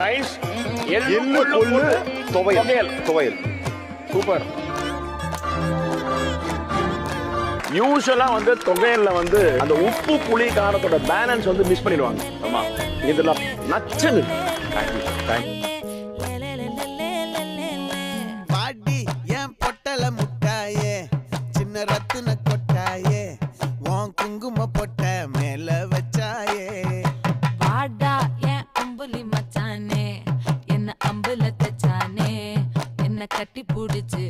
Rice எள்ளு கொள்ளு துவையல். சூப்பர். யூஸ்வலா வந்து தொகையில வந்து அந்த உப்பு புளி காரத்தோட பேலன்ஸ் வந்து மிஸ் பண்ணிடுவாங்க. ஆமா, இதெல்லாம் நச்சது. பாடி என் பொட்டல முட்டாயே, சின்ன ரத்தின கொட்டாயே, உன் குங்கும பொட்ட மேல வச்சாயே. வாடா என் அம்புலி மச்சானே, என்ன அம்புல தச்சானே, என்ன கட்டி புடிச்சு